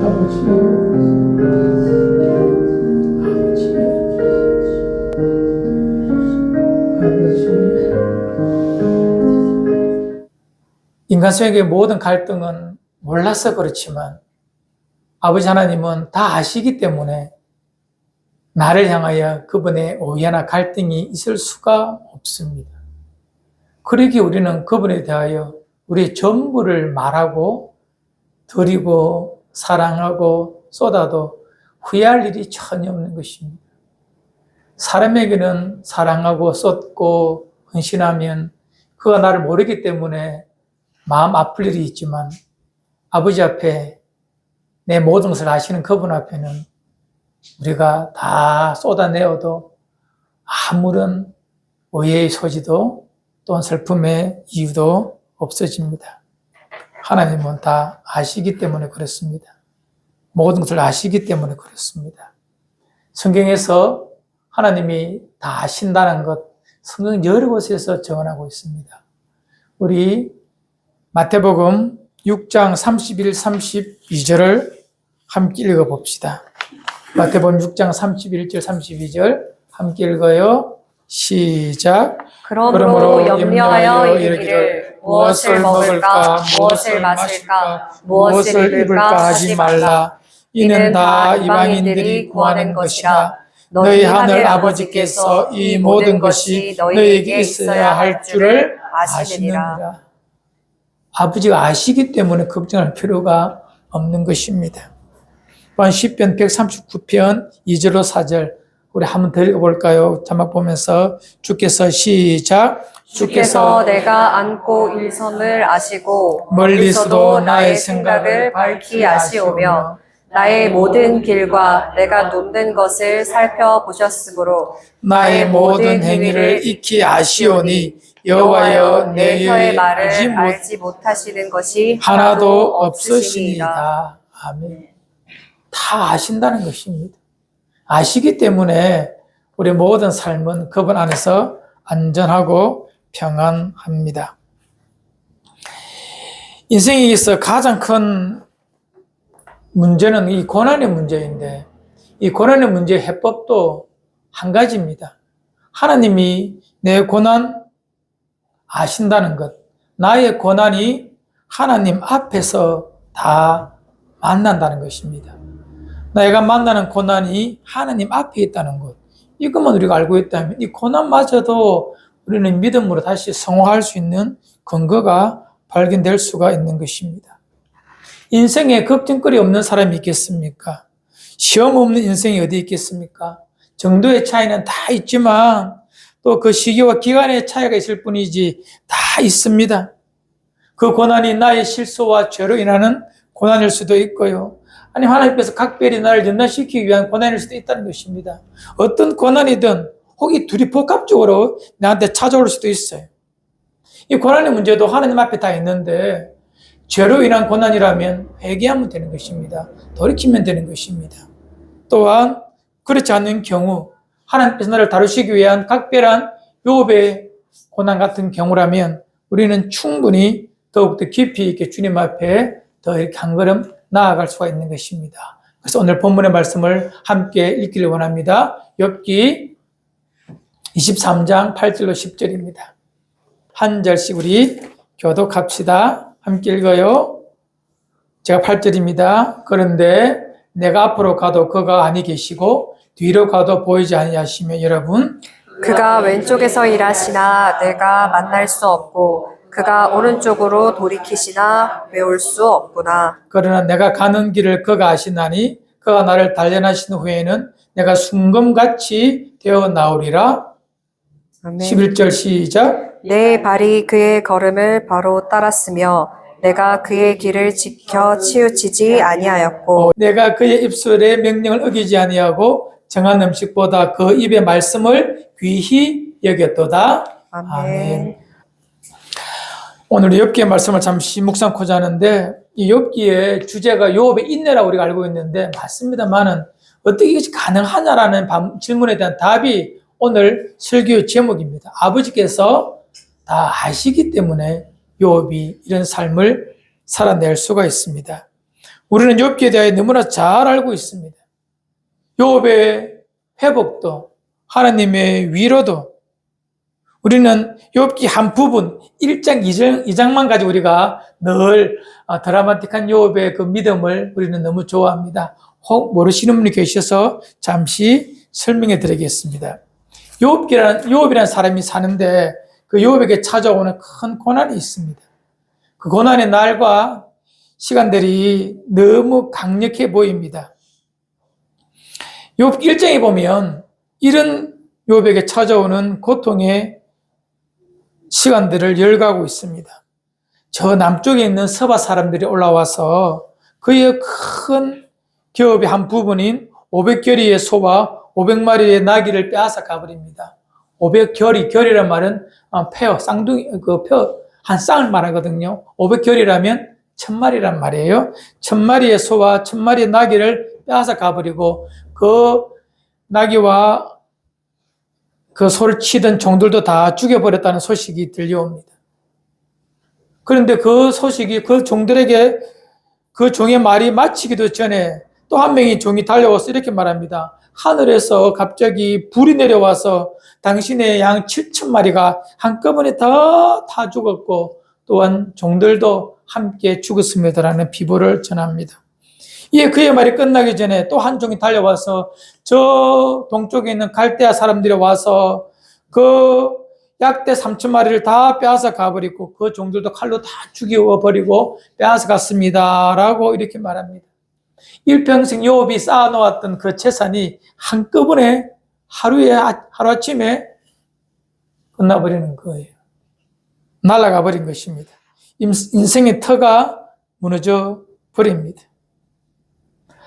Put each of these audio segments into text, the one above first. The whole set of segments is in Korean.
아버지, 인간 속의 모든 갈등은 몰라서 그렇지만 아버지 하나님은 다 아시기 때문에 나를 향하여 그분의 오해나 갈등이 있을 수가 없습니다. 그러기에 우리는 그분에 대하여 우리의 전부를 말하고 드리고 사랑하고 쏟아도 후회할 일이 전혀 없는 것입니다. 사람에게는 사랑하고 쏟고 헌신하면 그가 나를 모르기 때문에 마음 아플 일이 있지만 아버지 앞에 내 모든 것을 아시는 그분 앞에는 우리가 다 쏟아내어도 아무런 오해의 소지도 또는 슬픔의 이유도 없어집니다. 하나님은 다 아시기 때문에 그렇습니다. 모든 것을 아시기 때문에 그렇습니다. 성경에서 하나님이 다 아신다는 것, 성경 여러 곳에서 증언하고 있습니다. 우리 마태복음 6장 31, 32절을 함께 읽어봅시다. 마태복음 6장 31절, 32절 함께 읽어요. 시작. 그러므로 염려하여 이르기를 무엇을 먹을까, 무엇을 마실까, 무엇을 입을까 하지 말라. 이는 다 이방인들이 구하는 것이라. 너희 하늘 아버지께서 이 모든 것이 너희에게 있어야 할 줄을 아시느니라. 아버지가 아시기 때문에 걱정할 필요가 없는 것입니다. 또한 시편 139편 2절로 4절 우리 한번 더 읽어볼까요? 자막 보면서 주께서 시작. 주께서 내가 안고 일섬을 아시고 멀리서도 나의 생각을 밝히 아시오며 나의 모든 길과 내가 놓는 것을 살펴보셨으므로 나의 모든 행위를 익히 아시오니 여호와여 내 혀의 말을 알지 못하시는 것이 하나도 없으시니이다. 아멘. 다 아신다는 것입니다. 아시기 때문에 우리 모든 삶은 그분 안에서 안전하고 평안합니다. 인생에 있어 가장 큰 문제는 이 고난의 문제인데 이 고난의 문제의 해법도 한 가지입니다. 하나님이 내 고난 아신다는 것, 나의 고난이 하나님 앞에서 다 만난다는 것입니다. 내가 만나는 고난이 하나님 앞에 있다는 것, 이것만 우리가 알고 있다면 이 고난마저도 우리는 믿음으로 다시 성화할 수 있는 근거가 발견될 수가 있는 것입니다. 인생에 걱정거리 없는 사람이 있겠습니까? 시험 없는 인생이 어디 있겠습니까? 정도의 차이는 다 있지만 또 그 시기와 기간의 차이가 있을 뿐이지 다 있습니다. 그 고난이 나의 실수와 죄로 인하는 고난일 수도 있고요. 아니 하나님께서 각별히 나를 연단시키기 위한 고난일 수도 있다는 것입니다. 어떤 고난이든 혹이 둘이 복합적으로 나한테 찾아올 수도 있어요. 이 고난의 문제도 하나님 앞에 다 있는데 죄로 인한 고난이라면 회개하면 되는 것입니다. 돌이키면 되는 것입니다. 또한 그렇지 않는 경우 하나님께서 나를 다루시기 위한 각별한 욥의 고난 같은 경우라면 우리는 충분히 더욱더 깊이 있게 주님 앞에 더 이렇게 한 걸음 나아갈 수가 있는 것입니다. 그래서 오늘 본문의 말씀을 함께 읽기를 원합니다. 욥기 23장 8절로 10절입니다. 한 절씩 우리 교독합시다. 함께 읽어요. 제가 8절입니다. 그런데 내가 앞으로 가도 그가 아니 계시고 뒤로 가도 보이지 아니하시며 여러분 그가 왼쪽에서 일하시나 내가 만날 수 없고 그가 오른쪽으로 돌이키시나 배울 수 없구나. 그러나 내가 가는 길을 그가 아시나니 그가 나를 단련하신 후에는 내가 순금같이 되어 나오리라. 아멘. 11절 시작. 내 발이 그의 걸음을 바로 따랐으며 내가 그의 길을 지켜 치우치지 아니하였고 내가 그의 입술의 명령을 어기지 아니하고 정한 음식보다 그 입의 말씀을 귀히 여겼도다. 아멘. 오늘 욥기의 말씀을 잠시 묵상코자 하는데 이 욥기의 주제가 욥의 인내라고 우리가 알고 있는데 맞습니다만은 어떻게 이것이 가능하냐라는 질문에 대한 답이 오늘 설교의 제목입니다. 아버지께서 다 아시기 때문에 욥이 이런 삶을 살아낼 수가 있습니다. 우리는 욥기에 대해 너무나 잘 알고 있습니다. 욥의 회복도 하나님의 위로도 우리는 욥기 한 부분 1장 2장만 가지고 우리가 늘 드라마틱한 욥의 그 믿음을 우리는 너무 좋아합니다. 혹 모르시는 분이 계셔서 잠시 설명해 드리겠습니다. 욥이라는 사람이 사는데 그 욥에게 찾아오는 큰 고난이 있습니다. 그 고난의 날과 시간들이 너무 강력해 보입니다. 욥 1장에 보면 이런 욥에게 찾아오는 고통의 시간들을 열거하고 있습니다. 저 남쪽에 있는 서바 사람들이 올라와서 그의 큰 기업의 한 부분인 500겨리의 소와 500마리의 나귀를 빼앗아 가버립니다. 500겨리란 말은 폐허, 쌍둥이, 한 쌍을 말하거든요. 500겨리라면 1000마리란 말이에요. 1000마리의 소와 1000마리의 나귀를 빼앗아 가버리고 그 나귀와 그 소를 치던 종들도 다 죽여버렸다는 소식이 들려옵니다. 그런데 그 소식이 그 종들에게 그 종의 말이 마치기도 전에 또 한 명의 종이 달려와서 이렇게 말합니다. 하늘에서 갑자기 불이 내려와서 당신의 양 7,000마리가 한꺼번에 다 죽었고 또한 종들도 함께 죽었습니다라는 비보를 전합니다. 이에 그의 말이 끝나기 전에 또 한 종이 달려와서 저 동쪽에 있는 갈대아 사람들이 와서 그 약대 3,000마리를 다 빼앗아 가버리고 그 종들도 칼로 다 죽여버리고 빼앗아 갔습니다. 라고 이렇게 말합니다. 일평생 욥이 쌓아놓았던 그 재산이 한꺼번에 하루아침에 끝나버리는 거예요. 날아가 버린 것입니다. 인생의 터가 무너져 버립니다.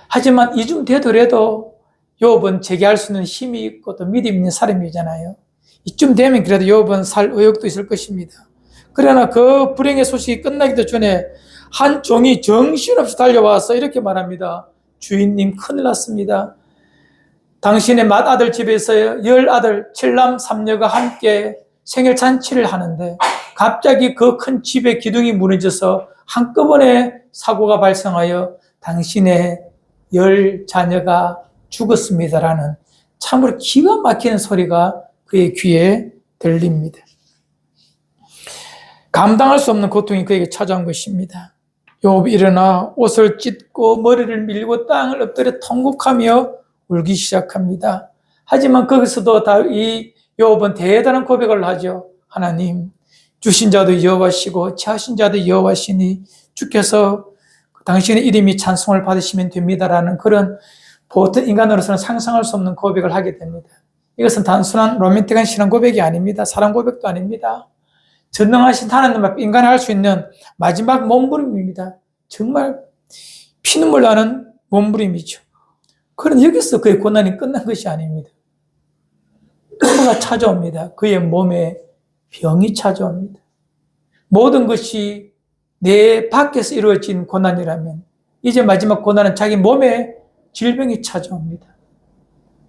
하지만 이쯤 되더라도 욥은 재기할 수 있는 힘이 있고 또 믿음 있는 사람이잖아요. 이쯤 되면 그래도 욥은 살 의욕도 있을 것입니다. 그러나 그 불행의 소식이 끝나기도 전에 한 종이 정신없이 달려와서 이렇게 말합니다. 주인님, 큰일 났습니다. 당신의 맏아들 집에서 10아들 7남 3녀가 함께 생일잔치를 하는데 갑자기 그 큰 집의 기둥이 무너져서 한꺼번에 사고가 발생하여 당신의 10자녀가 죽었습니다라는 참으로 기가 막히는 소리가 그의 귀에 들립니다. 감당할 수 없는 고통이 그에게 찾아온 것입니다. 욥이 일어나 옷을 찢고 머리를 밀고 땅을 엎드려 통곡하며 울기 시작합니다. 하지만 거기서도 이 욥은 대단한 고백을 하죠. 하나님, 주신 자도 여호와시고 취하신 자도 여호와시니 주께서 당신의 이름이 찬송을 받으시면 됩니다라는 그런 보통 인간으로서는 상상할 수 없는 고백을 하게 됩니다. 이것은 단순한 로맨틱한 신앙 고백이 아닙니다. 사랑 고백도 아닙니다. 전능하신 하나님 앞에 인간이 할 수 있는 마지막 몸부림입니다. 정말 피눈물 나는 몸부림이죠. 그런데 여기서 그의 고난이 끝난 것이 아닙니다. 뭐가 찾아옵니다. 그의 몸에 병이 찾아옵니다. 모든 것이 내 밖에서 이루어진 고난이라면 이제 마지막 고난은 자기 몸에 질병이 찾아옵니다.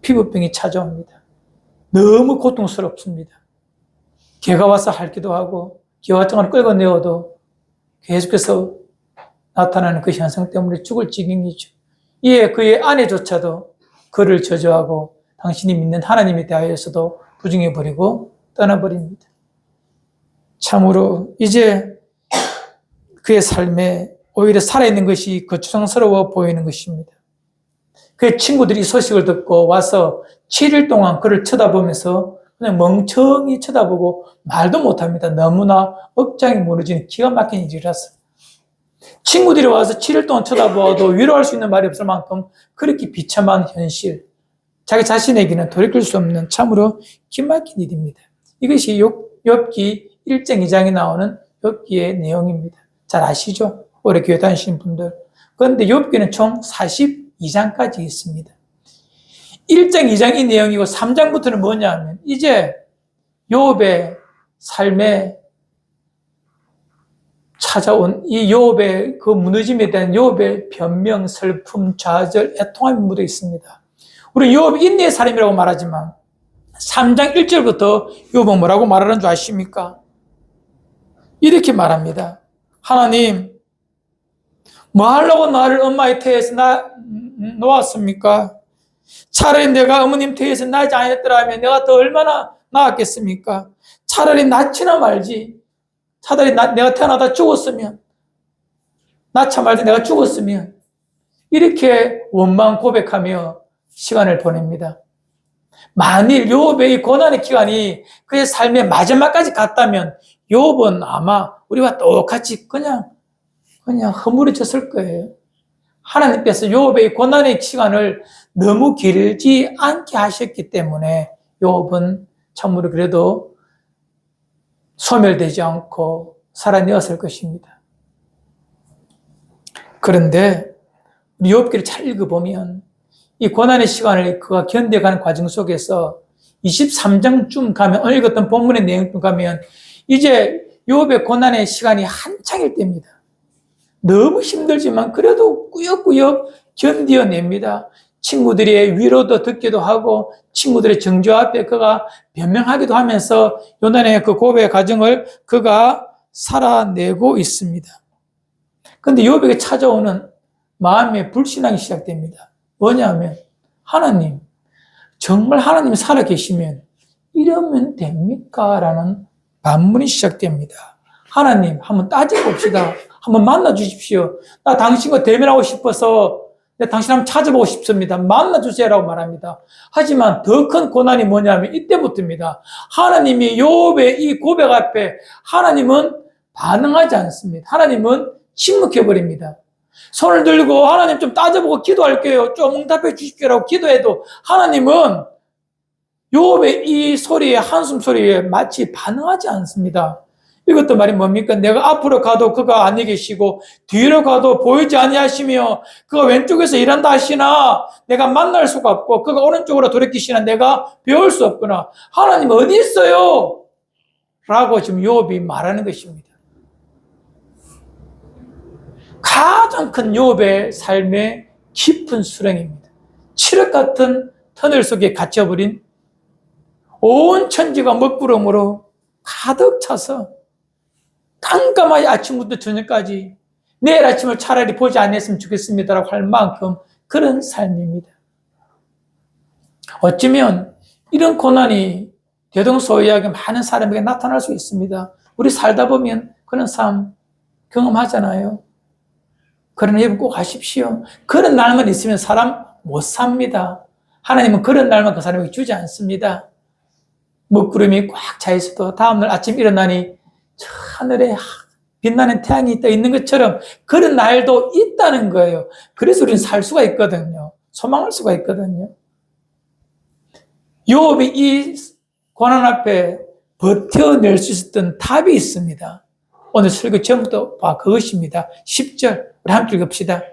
피부병이 찾아옵니다. 너무 고통스럽습니다. 개가 와서 핥기도 하고 기와장을 끌어내어도 계속해서 나타나는 그 현상 때문에 죽을 지경이죠. 이에 그의 아내조차도 그를 저주하고 당신이 믿는 하나님에 대하여서도 부정해버리고 떠나버립니다. 참으로 이제 그의 삶에 오히려 살아있는 것이 거추장스러워 보이는 것입니다. 그의 친구들이 이 소식을 듣고 와서 7일 동안 그를 쳐다보면서 그냥 멍청이 쳐다보고 말도 못합니다. 너무나 억장이 무너지는 기가 막힌 일이라서. 친구들이 와서 7일 동안 쳐다보아도 위로할 수 있는 말이 없을 만큼 그렇게 비참한 현실, 자기 자신에게는 돌이킬 수 없는 참으로 기막힌 일입니다. 이것이 욥기 1장 2장에 나오는 욥기의 내용입니다. 잘 아시죠? 오래 교회 다니시는 분들. 그런데 욥기는 총 42장까지 있습니다. 1장, 2장 이 내용이고 3장부터는 뭐냐 하면 이제 욥의 삶에 찾아온 이 욥의 그 무너짐에 대한 욥의 변명, 슬픔, 좌절, 애통함이 묻어 있습니다. 우리 욥이 인내의 사람이라고 말하지만 3장 1절부터 욥은 뭐라고 말하는 줄 아십니까? 이렇게 말합니다. 하나님, 뭐 하려고 나를 엄마의 태에서 놓았습니까? 차라리 내가 어머님 태에서 나지 않았더라면 내가 더 얼마나 나았겠습니까? 차라리 낳지나 말지. 차라리 내가 태어나다 죽었으면, 낳자 말지 내가 죽었으면, 이렇게 원망 고백하며 시간을 보냅니다. 만일 욥의 고난의 기간이 그의 삶의 마지막까지 갔다면 욥은 아마 우리와 똑같이 그냥 허물어졌을 거예요. 하나님께서 욥의 고난의 시간을 너무 길지 않게 하셨기 때문에 욥은 참으로 그래도 소멸되지 않고 살아내었을 것입니다. 그런데 우리 욥기를 잘 읽어보면 이 고난의 시간을 그가 견뎌가는 과정 속에서 23장쯤 가면, 오늘 읽었던 본문의 내용쯤 가면 이제 욥의 고난의 시간이 한창일 때입니다. 너무 힘들지만 그래도 꾸역꾸역 견뎌냅니다. 친구들의 위로도 듣기도 하고 친구들의 정죄 앞에 그가 변명하기도 하면서 요난의 그 고백의 과정을 그가 살아내고 있습니다. 그런데 욥에게 찾아오는 마음의 불신앙이 시작됩니다. 뭐냐면 하나님, 정말 하나님이 살아계시면 이러면 됩니까? 라는 반문이 시작됩니다. 하나님, 한번 따져봅시다. 한번 만나 주십시오. 나 당신과 대면하고 싶어서 당신 한번 찾아보고 싶습니다. 만나 주세요라고 말합니다. 하지만 더 큰 고난이 뭐냐면 이때부터입니다. 하나님이 욥의 이 고백 앞에 하나님은 반응하지 않습니다. 하나님은 침묵해버립니다. 손을 들고 하나님 좀 따져보고 기도할게요. 좀 응답해 주십시오라고 기도해도 하나님은 욥의 이 소리에, 한숨 소리에 마치 반응하지 않습니다. 이것도 말이 뭡니까? 내가 앞으로 가도 그가 아니 계시고 뒤로 가도 보이지 아니하시며 그가 왼쪽에서 일한다 하시나 내가 만날 수가 없고 그가 오른쪽으로 돌이키시나 내가 배울 수 없구나. 하나님 어디 있어요? 라고 지금 욥이 말하는 것입니다. 가장 큰 욥의 삶의 깊은 수렁입니다. 칠흑 같은 터널 속에 갇혀버린 온 천지가 먹구름으로 가득 차서 깜깜하게 아침부터 저녁까지 내일 아침을 차라리 보지 않았으면 좋겠습니다라고 할 만큼 그런 삶입니다. 어쩌면 이런 고난이 대동소이하게 많은 사람에게 나타날 수 있습니다. 우리 살다 보면 그런 삶 경험하잖아요. 그런 예비 꼭 하십시오. 그런 날만 있으면 사람 못 삽니다. 하나님은 그런 날만 그 사람에게 주지 않습니다. 먹구름이 꽉 차 있어도 다음날 아침 일어나니 저 하늘에 빛나는 태양이 떠 있는 것처럼 그런 날도 있다는 거예요. 그래서 우리는 살 수가 있거든요. 소망할 수가 있거든요. 욥이 이 고난 앞에 버텨낼 수 있었던 답이 있습니다. 오늘 설교 제목도 그것입니다. 10절 우리 함께 읽읍시다.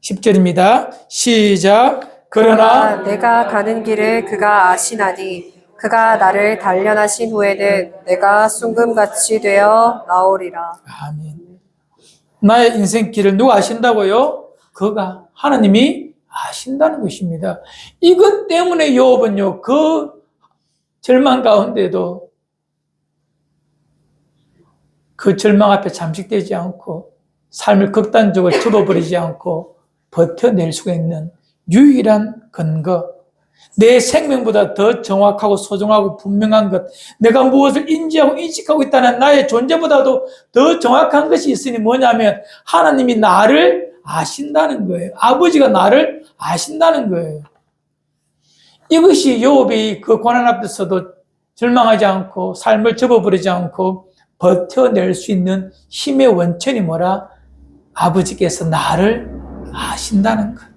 10절입니다. 시작. 그러나 내가 가는 길을 그가 아시나니 그가 나를 단련하신 후에는 내가 순금같이 되어 나오리라. 아멘. 나의 인생 길을 누가 아신다고요? 그가, 하나님이 아신다는 것입니다. 이것 때문에 욥은요, 그 절망 가운데도 그 절망 앞에 잠식되지 않고 삶을 극단적으로 접어버리지 않고 버텨낼 수가 있는 유일한 근거, 내 생명보다 더 정확하고 소중하고 분명한 것, 내가 무엇을 인지하고 인식하고 있다는 나의 존재보다도 더 정확한 것이 있으니 뭐냐면 하나님이 나를 아신다는 거예요. 아버지가 나를 아신다는 거예요. 이것이 욥이 그 고난 앞에서도 절망하지 않고 삶을 접어버리지 않고 버텨낼 수 있는 힘의 원천이 뭐라? 아버지께서 나를 아신다는 것.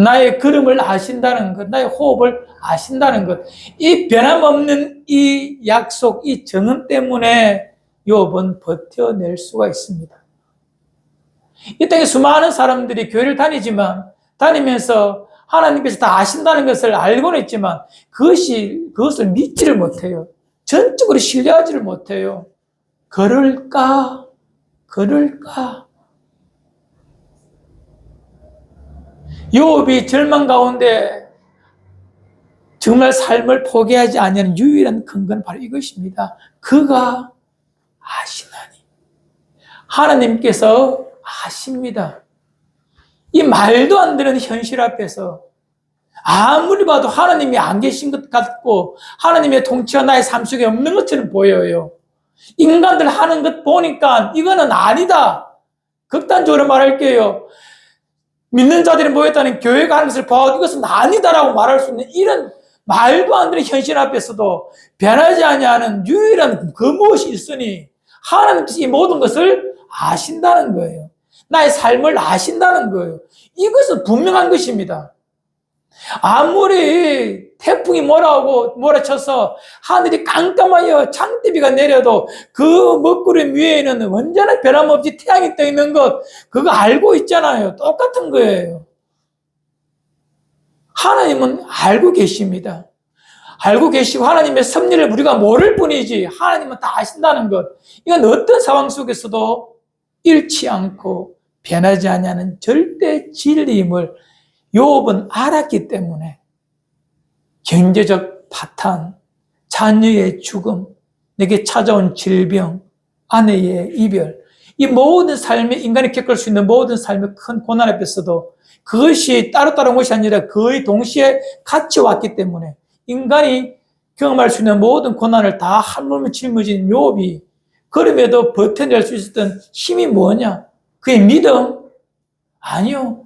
나의 걸음을 아신다는 것, 나의 호흡을 아신다는 것. 이 변함없는 이 약속, 이 정은 때문에 욥은 버텨낼 수가 있습니다. 이 땅에 수많은 사람들이 교회를 다니면서 하나님께서 다 아신다는 것을 알고는 있지만 그것을 믿지를 못해요. 전적으로 신뢰하지를 못해요. 그럴까? 욥이 절망 가운데 정말 삶을 포기하지 않는 유일한 근거는 바로 이것입니다. 그가 아시나니. 하나님께서 아십니다. 이 말도 안 되는 현실 앞에서 아무리 봐도 하나님이 안 계신 것 같고 하나님의 통치가 나의 삶 속에 없는 것처럼 보여요. 인간들 하는 것 보니까 이거는 아니다. 극단적으로 말할게요. 믿는 자들이 모였다는 교회가 하는 것을 보고 이것은 아니다라고 말할 수 있는 이런 말도 안 되는 현실 앞에서도 변하지 아니하는 유일한 그 무엇이 있으니 하나님께서 이 모든 것을 아신다는 거예요. 나의 삶을 아신다는 거예요. 이것은 분명한 것입니다. 아무리 태풍이 몰아쳐서 하늘이 깜깜하여 장대비가 내려도 그 먹구름 위에는 언제나 변함없이 태양이 떠 있는 것, 그거 알고 있잖아요. 똑같은 거예요. 하나님은 알고 계십니다. 알고 계시고 하나님의 섭리를 우리가 모를 뿐이지 하나님은 다 아신다는 것. 이건 어떤 상황 속에서도 잃지 않고 변하지 아니하는 절대 진리임을 욥은 알았기 때문에 경제적 파탄, 자녀의 죽음, 내게 찾아온 질병, 아내의 이별, 이 모든 삶에 인간이 겪을 수 있는 모든 삶의 큰 고난 앞에서도 그것이 따로따로 온 것이 아니라 거의 동시에 같이 왔기 때문에 인간이 경험할 수 있는 모든 고난을 다 한 몸에 짊어진 욥이 그럼에도 버텨낼 수 있었던 힘이 뭐냐? 그의 믿음? 아니요.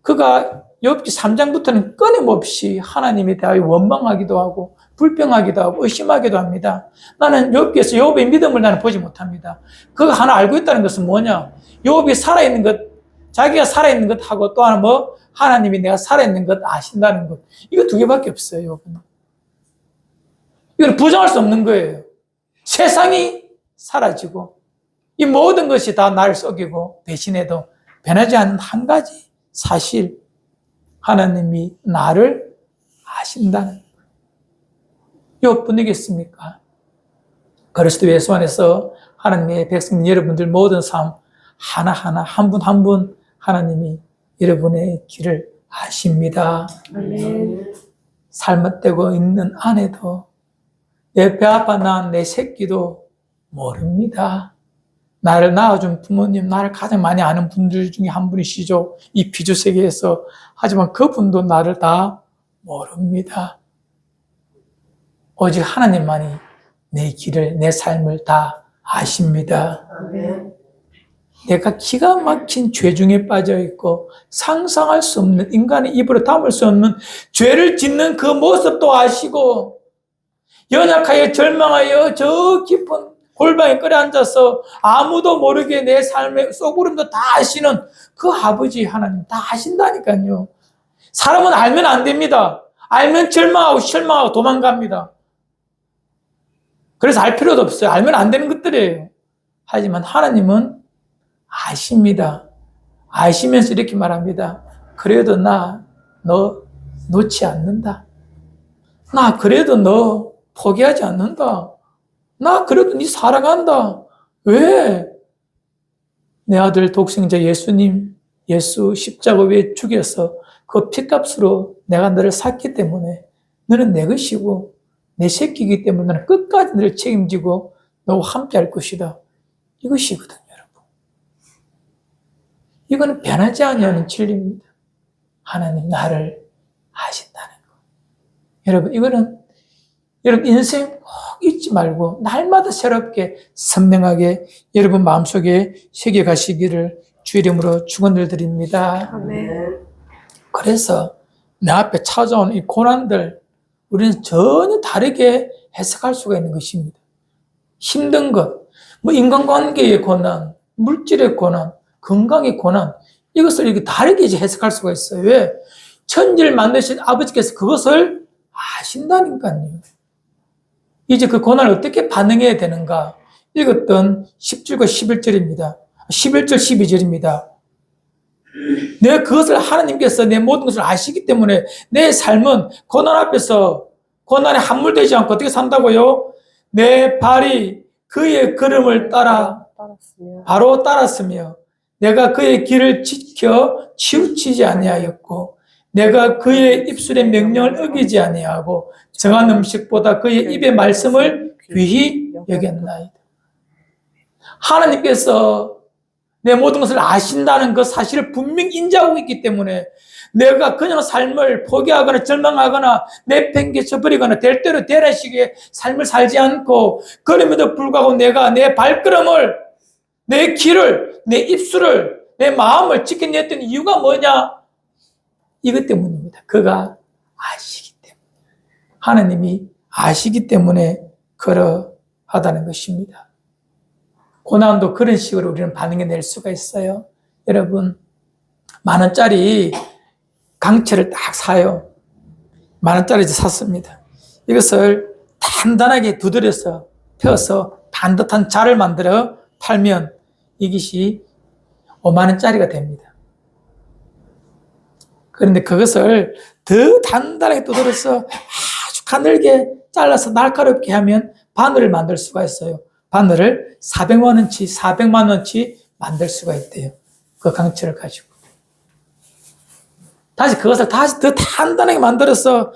그가 욥기 3장부터는 끊임없이 하나님에 대하여 원망하기도 하고 불평하기도 하고 의심하기도 합니다. 나는 욥기에서 욥의 믿음을 나는 보지 못합니다. 그가 하나 알고 있다는 것은 뭐냐? 욥이 살아있는 것, 자기가 살아있는 것하고 또 하나 뭐? 하나님이 내가 살아있는 것 아신다는 것. 이거 두 개밖에 없어요, 욥은. 이건 부정할 수 없는 거예요. 세상이 사라지고 이 모든 것이 다 나를 속이고 대신에도 변하지 않는 한 가지 사실, 하나님이 나를 아신다는 것. 욥뿐이겠습니까? 그리스도 예수 안에서 하나님의 백성 여러분들 모든 삶 하나하나 한 분 한 분 하나님이 여러분의 길을 아십니다. 아멘. 삶되고 있는 아내도 내 배 아파 낳은 내 새끼도 모릅니다. 나를 낳아준 부모님, 나를 가장 많이 아는 분들 중에 한 분이시죠. 이 비주 세계에서. 하지만 그분도 나를 다 모릅니다. 오직 하나님만이 내 길을, 내 삶을 다 아십니다. 아멘. 내가 기가 막힌 죄 중에 빠져 있고 상상할 수 없는, 인간의 입으로 담을 수 없는 죄를 짓는 그 모습도 아시고 연약하여 절망하여 저 깊은 골방에 끌어앉아서 아무도 모르게 내 삶의 쏘구름도 다 아시는 그 아버지 하나님 다 아신다니까요. 사람은 알면 안 됩니다. 알면 절망하고 실망하고 도망갑니다. 그래서 알 필요도 없어요. 알면 안 되는 것들이에요. 하지만 하나님은 아십니다. 아시면서 이렇게 말합니다. 그래도 나 너 놓지 않는다. 나 그래도 너 포기하지 않는다. 나 그래도 네 사랑한다. 왜? 내 아들 독생자 예수님, 예수 십자가 위에 죽여서 그 피값으로 내가 너를 샀기 때문에 너는 내 것이고 내 새끼이기 때문에 나는 끝까지 너를 책임지고 너와 함께 할 것이다. 이것이거든요, 여러분. 이거는 변하지 아니하는 진리입니다. 하나님 나를 아신다는 거. 여러분, 이거는 여러분 인생 꼭 잊지 말고 날마다 새롭게 선명하게 여러분 마음속에 새겨가시기를 주 이름으로 축원을 드립니다. 아멘. 그래서 내 앞에 찾아온 이 고난들 우리는 전혀 다르게 해석할 수가 있는 것입니다. 힘든 것, 뭐 인간관계의 고난, 물질의 고난, 건강의 고난, 이것을 이렇게 다르게 이제 해석할 수가 있어요. 왜? 천지를 만드신 아버지께서 그것을 아신다니까요. 이제 그 고난을 어떻게 반응해야 되는가? 읽었던 10절과 11절입니다. 11절, 12절입니다. 내가 그것을 하나님께서 내 모든 것을 아시기 때문에 내 삶은 고난 앞에서 고난에 함몰되지 않고 어떻게 산다고요? 내 발이 그의 걸음을 따라 바로 따랐으며 내가 그의 길을 지켜 치우치지 아니하였고 내가 그의 입술의 명령을 어기지 아니하고 정한 음식보다 그의 입의 말씀을 귀히 여겼나이다. 하나님께서 내 모든 것을 아신다는 그 사실을 분명히 인지하고 있기 때문에 내가 그냥 삶을 포기하거나 절망하거나 내팽개쳐버리거나 될 대로 되라 식의 삶을 살지 않고, 그럼에도 불구하고 내가 내 발걸음을, 내 길을, 내 입술을, 내 마음을 지켜냈던 이유가 뭐냐? 이것 때문입니다. 그가 아시기 때문에. 하나님이 아시기 때문에 그러하다는 것입니다. 고난도 그런 식으로 우리는 반응해낼 수가 있어요. 여러분, 10,000원짜리 강채를 딱 사요. 10,000원짜리 샀습니다. 이것을 단단하게 두드려서 펴서 반듯한 자를 만들어 팔면 이것이 50,000원짜리가 됩니다. 그런데 그것을 더 단단하게 두드려서 아주 가늘게 잘라서 날카롭게 하면 바늘을 만들 수가 있어요. 바늘을 400만 원치, 400만 원치 만들 수가 있대요. 그 강철을 가지고. 다시 그것을 다시 더 단단하게 만들어서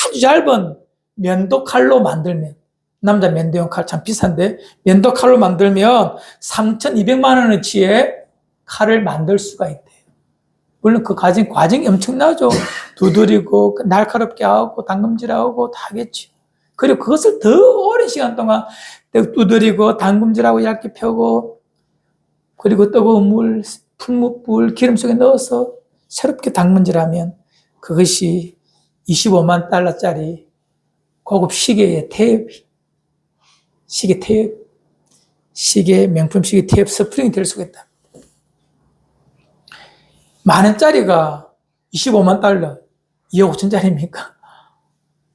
아주 얇은 면도 칼로 만들면, 남자 면도용 칼 참 비싼데, 면도 칼로 만들면 3,200만 원어치의 칼을 만들 수가 있대요. 물론 그 과정이 엄청나죠. 두드리고, 날카롭게 하고, 당금질하고 다 하겠죠. 그리고 그것을 더 오랜 시간 동안 두드리고, 당금질하고, 얇게 펴고, 그리고 뜨거운 물, 풀무불, 기름 속에 넣어서 새롭게 당근질하면 그것이 25만 달러짜리 고급 시계의 테이프, 시계 테이프, 시계, 명품 시계 테이프 스프링이 될 수가 있다. 10,000원짜리가 25만 달러, 2억 5천짜리입니까?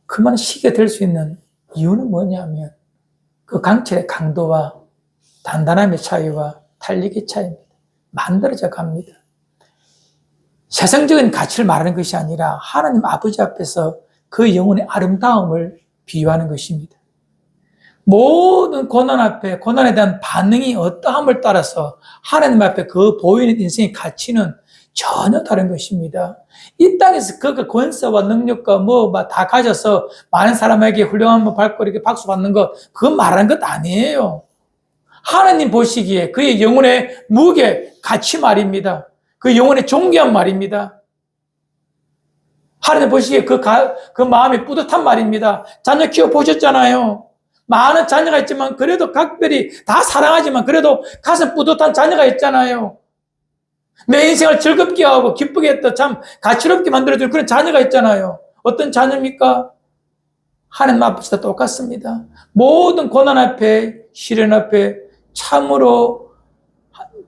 그만한 시계가 될 수 있는 이유는 뭐냐면 그 강철의 강도와 단단함의 차이와 탄력의 차이입니다. 만들어져 갑니다. 세상적인 가치를 말하는 것이 아니라 하나님 아버지 앞에서 그 영혼의 아름다움을 비유하는 것입니다. 모든 고난 앞에, 고난에 대한 반응이 어떠함을 따라서 하나님 앞에 그 보이는 인생의 가치는 전혀 다른 것입니다. 이 땅에서 그가 권세와 능력과 뭐 다 가져서 많은 사람에게 훌륭한 발걸이게 박수 받는 것, 그건 말하는 것 아니에요. 하나님 보시기에 그의 영혼의 무게, 가치 말입니다. 그 영혼의 존귀한 말입니다. 하나님 보시기에 그 마음이 뿌듯한 말입니다. 자녀 키워 보셨잖아요. 많은 자녀가 있지만 그래도 각별히 다 사랑하지만 그래도 가슴 뿌듯한 자녀가 있잖아요. 내 인생을 즐겁게 하고 기쁘게 했다, 참 가치롭게 만들어주는 그런 자녀가 있잖아요. 어떤 자녀입니까? 하나님 앞에서 똑같습니다. 모든 고난 앞에, 시련 앞에 참으로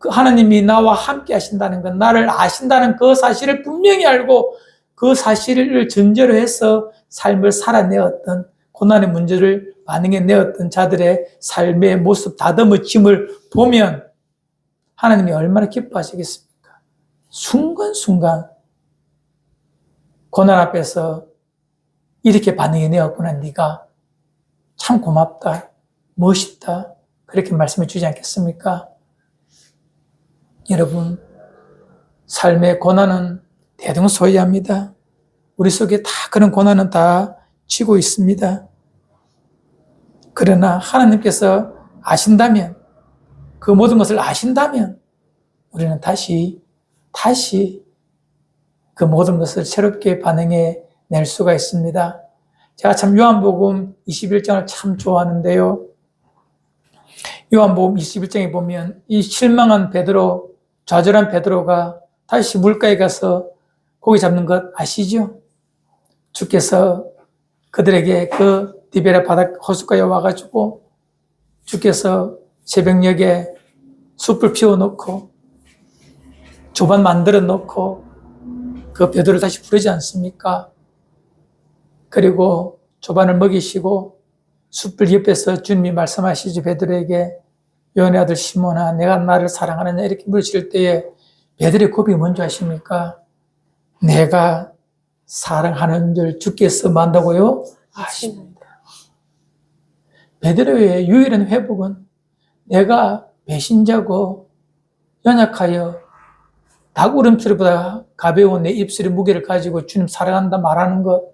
하나님이 나와 함께 하신다는 것, 나를 아신다는 그 사실을 분명히 알고 그 사실을 전제로 해서 삶을 살아내었던, 고난의 문제를 반응해내었던 자들의 삶의 모습, 다듬어짐을 보면 하나님이 얼마나 기뻐하시겠습니까? 순간순간 고난 앞에서 이렇게 반응해내었구나, 네가 참 고맙다, 멋있다, 그렇게 말씀해 주지 않겠습니까? 여러분, 삶의 고난은 대동소이합니다. 우리 속에 다 그런 고난은 다 지고 있습니다. 그러나 하나님께서 아신다면, 그 모든 것을 아신다면 우리는 다시 그 모든 것을 새롭게 반응해 낼 수가 있습니다. 제가 참 요한복음 21장을 참 좋아하는데요. 요한복음 21장에 보면 이 실망한 베드로, 좌절한 베드로가 다시 물가에 가서 고기 잡는 것 아시죠? 주께서 그들에게 그 디베라 바다 호숫가에 와가지고 주께서 새벽녘에 숯불 피워놓고 조반 만들어 놓고 그 베드로를 다시 부르지 않습니까? 그리고 조반을 먹이시고 숯불 옆에서 주님이 말씀하시죠. 베드로에게 요한의 아들 시몬아, 내가 나를 사랑하느냐 이렇게 물으실 때에 베드로의 고백이 뭔지 아십니까? 내가 사랑하는 줄 주께서 만다고요? 아십니다. 베드로의 유일한 회복은 내가 배신자고 연약하여 닭 울음소리보다 가벼운 내 입술의 무게를 가지고 주님 사랑한다 말하는 것,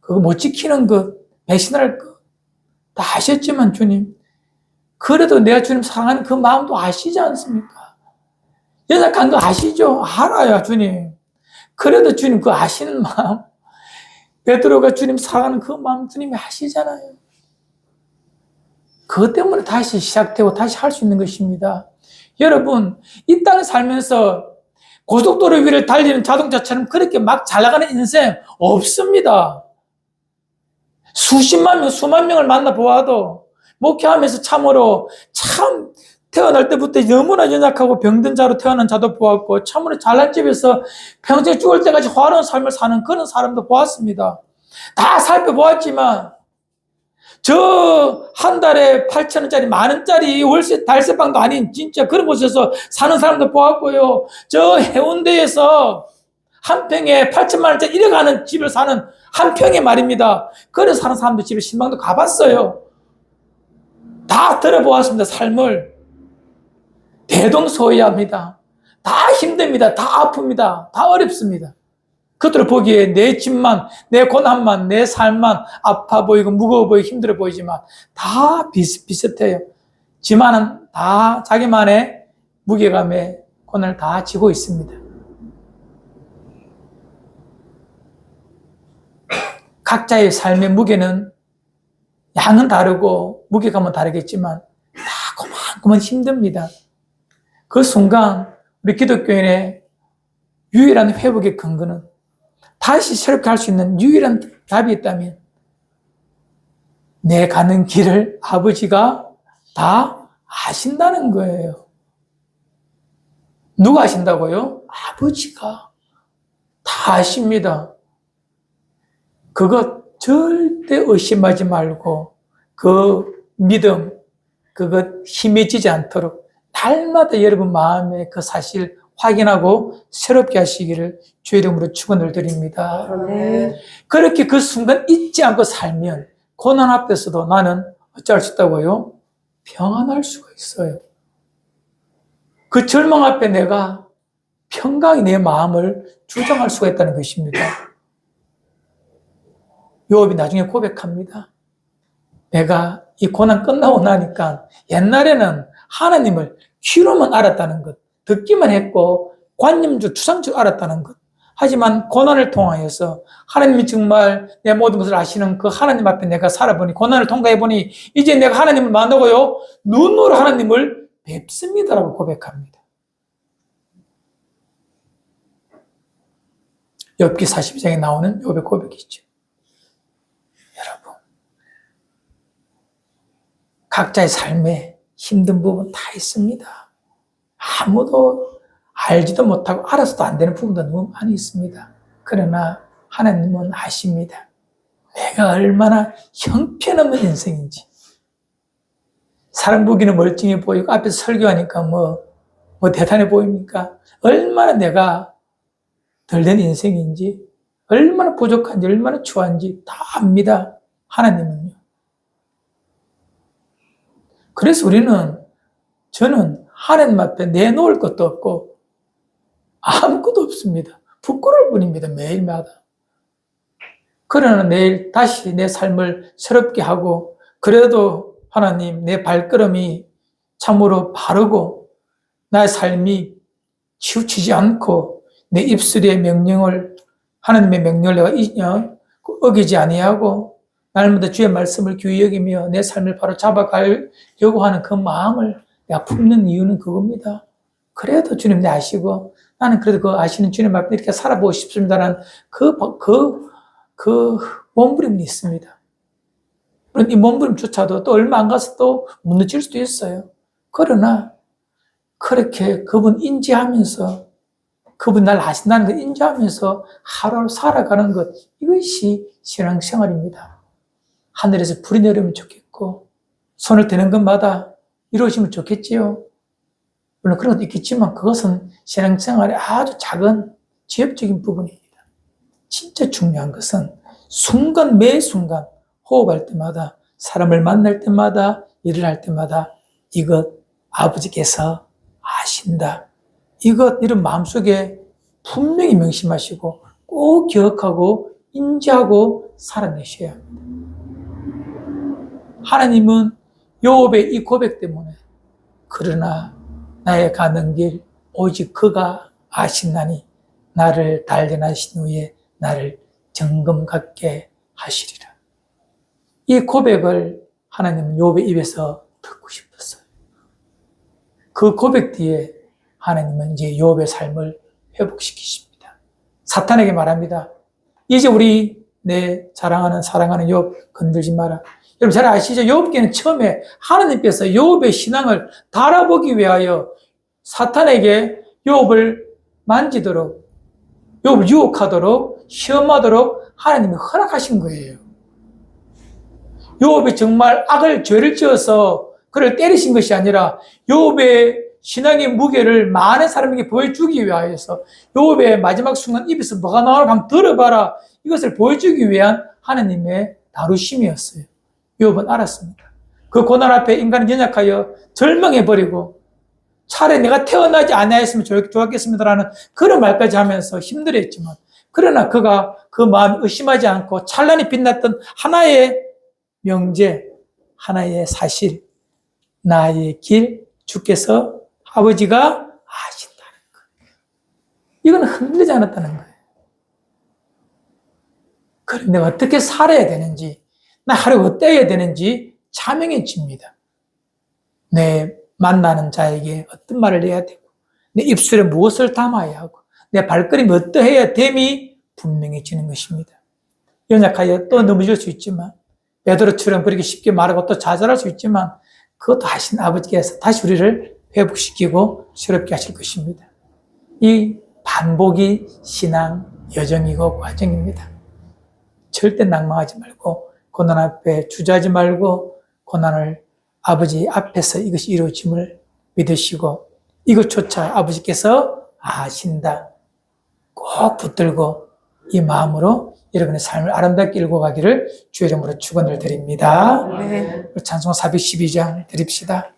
그거 못 지키는 것, 배신할 것 다 아셨지만 주님, 그래도 내가 주님 사랑하는 그 마음도 아시지 않습니까? 연약한 거 아시죠? 알아요, 주님. 그래도 주님 그 아시는 마음, 베드로가 주님 사랑하는 그 마음 주님이 아시잖아요. 그것 때문에 다시 시작되고 다시 할 수 있는 것입니다. 여러분, 이 땅을 살면서 고속도로 위를 달리는 자동차처럼 그렇게 막 잘 나가는 인생 없습니다. 수십만 명, 수만 명을 만나보아도 목회하면서 참으로 참 태어날 때부터 너무나 연약하고 병든 자로 태어난 자도 보았고 참으로 잘난 집에서 평생 죽을 때까지 화려한 삶을 사는 그런 사람도 보았습니다. 다 살펴보았지만 저 한 달에 8,000원짜리 만원짜리 월세 달세방도 아닌 진짜 그런 곳에서 사는 사람도 보았고요. 저 해운대에서 한 평에 8천만 원짜리 이래 가는 집을 사는 한 평에 말입니다. 그래 사는 사람들 집에 신방도 가봤어요. 다 들어보았습니다. 삶을 대동소이합니다. 다 힘듭니다. 다 아픕니다. 다 어렵습니다. 그들을 보기에 내 집만, 내 고난만, 내 삶만 아파 보이고 무거워 보이고 힘들어 보이지만 다 비슷비슷해요. 지만은 다 자기만의 무게감에 고난을 다 지고 있습니다. 각자의 삶의 무게는 양은 다르고 무게감은 다르겠지만 다 그만큼은 힘듭니다. 그 순간 우리 기독교인의 유일한 회복의 근거는 다시 새롭게 할 수 있는 유일한 답이 있다면 내 가는 길을 아버지가 다 아신다는 거예요. 누가 아신다고요? 아버지가 다 아십니다. 그것 절대 의심하지 말고 그 믿음, 그것 힘이 지지 않도록 날마다 여러분 마음에 그 사실 확인하고 새롭게 하시기를 주의 이름으로 축원을 드립니다. 네. 그렇게 그 순간 잊지 않고 살면 고난 앞에서도 나는 어찌할 수 있다고요? 평안할 수가 있어요. 그 절망 앞에 내가 평강히 내 마음을 주장할 수가 있다는 것입니다. 요업이 나중에 고백합니다. 내가 이 고난 끝나고 나니까 옛날에는 하나님을 귀로만 알았다는 것, 듣기만 했고 관념적, 추상적 알았다는 것. 하지만 고난을 통하여서 하나님이 정말 내 모든 것을 아시는 그 하나님 앞에 내가 살아보니 고난을 통과해보니 이제 내가 하나님을 만나고요. 눈으로 하나님을 뵙습니다라고 고백합니다. 욥기 42장에 나오는 욥의 고백이죠. 여러분, 각자의 삶에 힘든 부분 다 있습니다. 아무도 알지도 못하고 알아서도 안 되는 부분도 너무 많이 있습니다. 그러나 하나님은 아십니다. 내가 얼마나 형편없는 인생인지. 사람 보기는 멀쩡해 보이고 앞에서 설교하니까 뭐 대단해 보입니까? 얼마나 내가 덜 된 인생인지, 얼마나 부족한지, 얼마나 추한지 다 압니다. 하나님은요. 그래서 저는 하나님 앞에 내놓을 것도 없고 아무것도 없습니다. 부끄러울 뿐입니다. 매일마다. 그러나 내일 다시 내 삶을 새롭게 하고 그래도 하나님 내 발걸음이 참으로 바르고 나의 삶이 치우치지 않고 내 입술의 명령을 하나님의 명령을 내가 어기지 아니하고 날마다 주의 말씀을 귀히 여기며 내 삶을 바로 잡아가려고 하는 그 마음을 내가 품는 이유는 그겁니다. 그래도 주님 내 아시고 나는 그래도 그 아시는 주님 앞에 이렇게 살아보고 싶습니다라는 그 몸부림이 있습니다. 그런데 이 몸부림조차도 또 얼마 안 가서 또 무너질 수도 있어요. 그러나 그렇게 그분 인지하면서 그분 날 아신다는 걸 인지하면서 하루를 살아가는 것, 이것이 신앙생활입니다. 하늘에서 불이 내리면 좋겠고 손을 대는 것마다 이루어지면 좋겠지요. 물론 그런 것도 있겠지만 그것은 신앙생활의 아주 작은 지엽적인 부분입니다. 진짜 중요한 것은 순간 매 순간 호흡할 때마다 사람을 만날 때마다 일을 할 때마다 이것 아버지께서 아신다. 이런 마음속에 분명히 명심하시고 꼭 기억하고 인지하고 살아내셔야 합니다. 하나님은 욥의 이 고백 때문에 그러나 나의 가는 길 오직 그가 아신나니 나를 단련하신 후에 나를 정금 갖게 하시리라. 이 고백을 하나님은 욥의 입에서 듣고 싶었어요. 그 고백 뒤에 하나님은 이제 욥의 삶을 회복시키십니다. 사탄에게 말합니다. 이제 우리 내 사랑하는 욥 건들지 마라. 여러분 잘 아시죠? 욥기는 처음에 하나님께서 욥의 신앙을 달아보기 위하여 사탄에게 욥을 만지도록, 욥을 유혹하도록, 시험하도록 하나님이 허락하신 거예요. 욥이 정말 악을, 죄를 지어서 그를 때리신 것이 아니라 욥의 신앙의 무게를 많은 사람에게 보여주기 위하여서 욥의 마지막 순간 입에서 뭐가 나오나 한번 들어봐라, 이것을 보여주기 위한 하나님의 다루심이었어요. 욥은 알았습니다. 그 고난 앞에 인간은 연약하여 절망해버리고 차라리 내가 태어나지 않았으면 좋았겠습니다라는 그런 말까지 하면서 힘들었지만, 그러나 그가 그 마음 의심하지 않고 찬란히 빛났던 하나의 명제, 하나의 사실, 나의 길, 주께서 아버지가 아신다는 거예요. 이건 흔들리지 않았다는 거예요. 그럼 내가 어떻게 살아야 되는지, 나 하루 어때야 되는지 자명해집니다. 내 만나는 자에게 어떤 말을 해야 되고, 내 입술에 무엇을 담아야 하고, 내 발걸음이 어떠해야 됨이 분명해지는 것입니다. 연약하여 또 넘어질 수 있지만, 베드로처럼 그렇게 쉽게 말하고 또 좌절할 수 있지만, 그것도 하신 아버지께서 다시 우리를 회복시키고 새롭게 하실 것입니다. 이 반복이 신앙 여정이고 과정입니다. 절대 낭망하지 말고, 고난 앞에 주저하지 말고, 고난을 아버지 앞에서 이것이 이루어짐을 믿으시고, 이것조차 아버지께서 아신다. 꼭 붙들고 이 마음으로 여러분의 삶을 아름답게 읽고 가기를 주의 이름으로 축원을 드립니다. 네. 찬송 412장 드립시다.